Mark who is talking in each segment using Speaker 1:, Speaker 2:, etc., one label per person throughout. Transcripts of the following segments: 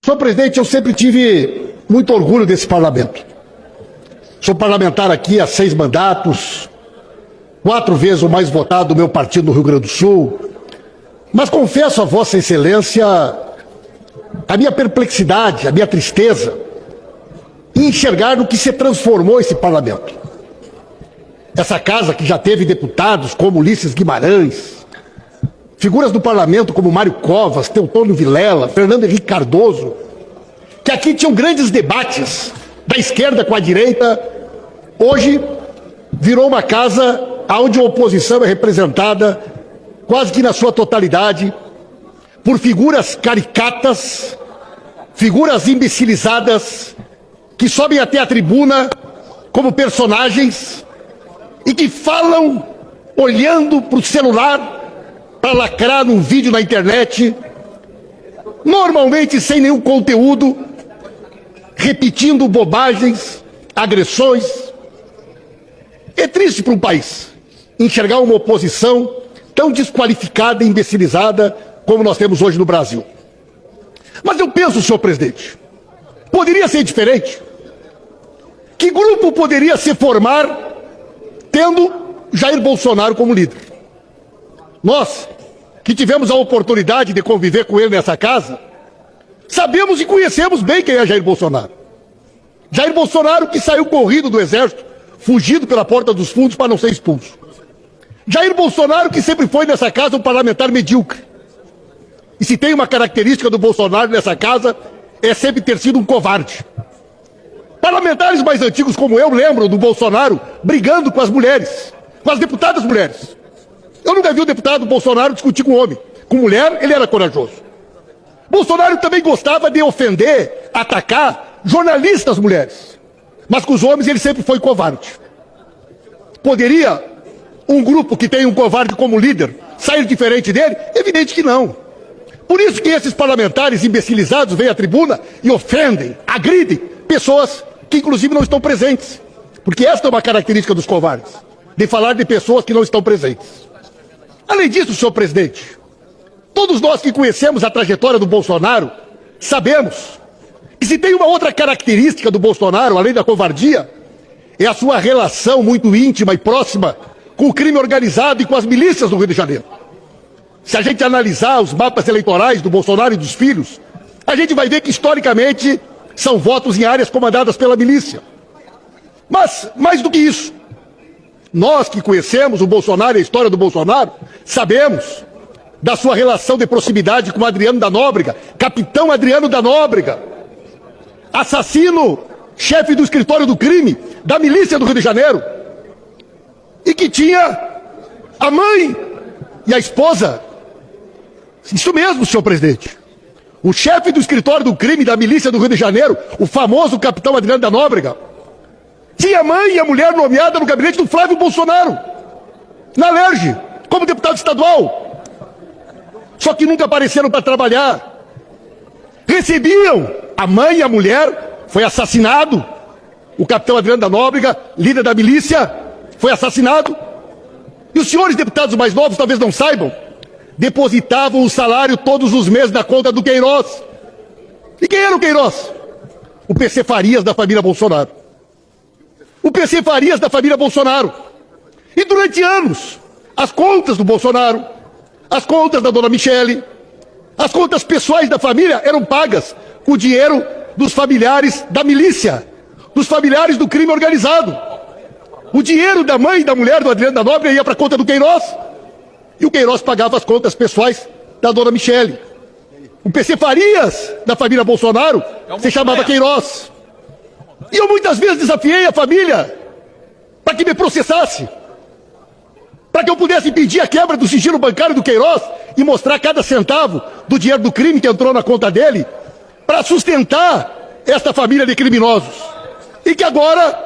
Speaker 1: Senhor presidente, eu sempre tive muito orgulho desse parlamento. Sou parlamentar aqui há 6 mandatos, 4 vezes o mais votado do meu partido no Rio Grande do Sul. Mas confesso a Vossa Excelência a minha perplexidade, a minha tristeza em enxergar no que se transformou esse parlamento. Essa casa que já teve deputados como Ulisses Guimarães, figuras do parlamento como Mário Covas, Teotônio Vilela, Fernando Henrique Cardoso, que aqui tinham grandes debates da esquerda com a direita, hoje virou uma casa onde a oposição é representada quase que na sua totalidade por figuras caricatas, figuras imbecilizadas, que sobem até a tribuna como personagens e que falam olhando para o celular para lacrar num vídeo na internet, normalmente sem nenhum conteúdo, repetindo bobagens, agressões. É triste para um país enxergar uma oposição tão desqualificada e imbecilizada como nós temos hoje no Brasil. Mas eu penso, senhor presidente, poderia ser diferente? Que grupo poderia se formar tendo Jair Bolsonaro como líder? Nós, que tivemos a oportunidade de conviver com ele nessa casa, sabemos e conhecemos bem quem é Jair Bolsonaro. Jair Bolsonaro que saiu corrido do Exército, fugido pela porta dos fundos para não ser expulso. Jair Bolsonaro que sempre foi nessa casa um parlamentar medíocre. E se tem uma característica do Bolsonaro nessa casa, é sempre ter sido um covarde. Parlamentares mais antigos como eu lembram do Bolsonaro brigando com as mulheres, com as deputadas mulheres. Eu nunca vi o deputado Bolsonaro discutir com homem. Com mulher, ele era corajoso. Bolsonaro também gostava de ofender, atacar jornalistas mulheres. Mas com os homens ele sempre foi covarde. Poderia um grupo que tem um covarde como líder sair diferente dele? Evidente que não. Por isso que esses parlamentares imbecilizados vêm à tribuna e ofendem, agridem pessoas que inclusive não estão presentes. Porque esta é uma característica dos covardes, de falar de pessoas que não estão presentes. Além disso, senhor presidente, todos nós que conhecemos a trajetória do Bolsonaro, sabemos que se tem uma outra característica do Bolsonaro, além da covardia, é a sua relação muito íntima e próxima com o crime organizado e com as milícias do Rio de Janeiro. Se a gente analisar os mapas eleitorais do Bolsonaro e dos filhos, a gente vai ver que historicamente são votos em áreas comandadas pela milícia. Mas, mais do que isso, nós que conhecemos o Bolsonaro e a história do Bolsonaro, sabemos da sua relação de proximidade com Adriano da Nóbrega, capitão Adriano da Nóbrega, assassino, chefe do escritório do crime, da milícia do Rio de Janeiro, e que tinha a mãe e a esposa. Isso mesmo, senhor presidente. O chefe do escritório do crime da milícia do Rio de Janeiro, o famoso capitão Adriano da Nóbrega, tinha a mãe e a mulher nomeada no gabinete do Flávio Bolsonaro, na Alerj, como deputado estadual. Só que nunca apareceram para trabalhar. Recebiam a mãe e a mulher, foi assassinado. O capitão Adriano da Nóbrega, líder da milícia, foi assassinado. E os senhores deputados mais novos talvez não saibam, depositavam o salário todos os meses na conta do Queiroz. E quem era o Queiroz? O PC Farias da família Bolsonaro. O PC Farias da família Bolsonaro. E durante anos, as contas do Bolsonaro, as contas da dona Michele, as contas pessoais da família eram pagas com o dinheiro dos familiares da milícia, dos familiares do crime organizado. O dinheiro da mãe e da mulher do Adriano da Nóbrega ia para a conta do Queiroz. E o Queiroz pagava as contas pessoais da dona Michele. O PC Farias da família Bolsonaro se chamava Queiroz. E eu muitas vezes desafiei a família para que me processasse, para que eu pudesse pedir a quebra do sigilo bancário do Queiroz e mostrar cada centavo do dinheiro do crime que entrou na conta dele para sustentar esta família de criminosos. E que agora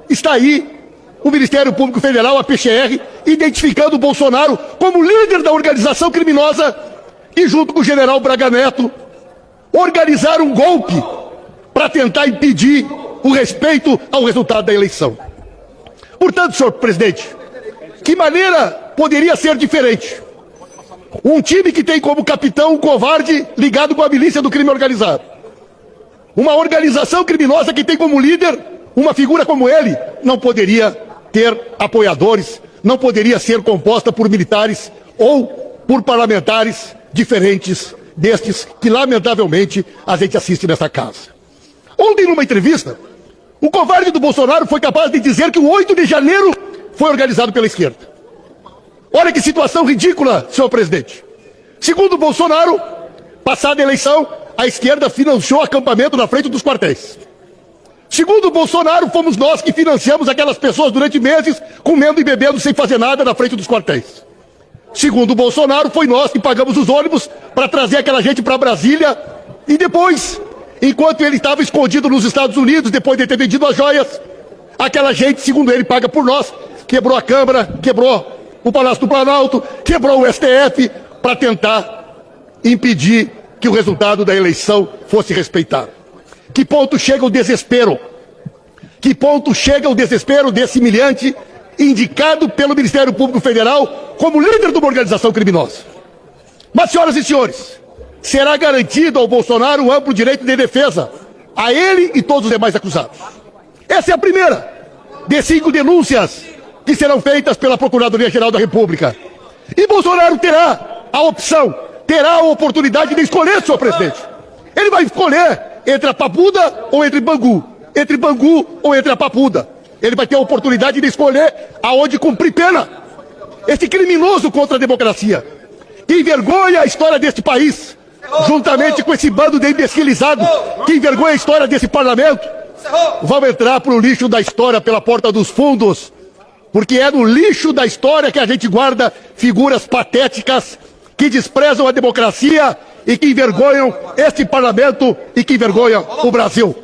Speaker 1: está aí o Ministério Público Federal, a PGR, identificando o Bolsonaro como líder da organização criminosa e, junto com o general Braga Neto, organizaram um golpe para tentar impedir o respeito ao resultado da eleição. Portanto, senhor presidente, que maneira poderia ser diferente? Um time que tem como capitão um covarde ligado com a milícia do crime organizado. Uma organização criminosa que tem como líder uma figura como ele não poderia ter apoiadores, não poderia ser composta por militares ou por parlamentares diferentes destes que, lamentavelmente, a gente assiste nessa casa. Ontem, numa entrevista, o covarde do Bolsonaro foi capaz de dizer que o 8 de janeiro foi organizado pela esquerda. Olha que situação ridícula, senhor presidente. Segundo o Bolsonaro, passada a eleição, a esquerda financiou acampamento na frente dos quartéis. Segundo o Bolsonaro, fomos nós que financiamos aquelas pessoas durante meses, comendo e bebendo sem fazer nada na frente dos quartéis. Segundo o Bolsonaro, foi nós que pagamos os ônibus para trazer aquela gente para Brasília e depois, enquanto ele estava escondido nos Estados Unidos, depois de ter vendido as joias, aquela gente, segundo ele, paga por nós, quebrou a Câmara, quebrou o Palácio do Planalto, quebrou o STF para tentar impedir que o resultado da eleição fosse respeitado. Que ponto chega o desespero? Que ponto chega o desespero desse humilhante indicado pelo Ministério Público Federal como líder de uma organização criminosa? Mas, senhoras e senhores, será garantido ao Bolsonaro o amplo direito de defesa, a ele e todos os demais acusados. Essa é a primeira de 5 denúncias que serão feitas pela Procuradoria-Geral da República. E Bolsonaro terá a opção, terá a oportunidade de escolher, senhor presidente. Ele vai escolher entre a Papuda ou entre Bangu, entre Bangu ou entre a Papuda. Ele vai ter a oportunidade de escolher aonde cumprir pena. Esse criminoso contra a democracia, que envergonha a história deste país, juntamente com esse bando de imbecilizados, que envergonha a história desse parlamento, vão entrar para o lixo da história pela porta dos fundos, porque é no lixo da história que a gente guarda figuras patéticas que desprezam a democracia e que envergonham este parlamento e que envergonham o Brasil.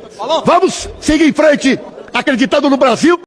Speaker 1: Vamos seguir em frente, acreditando no Brasil.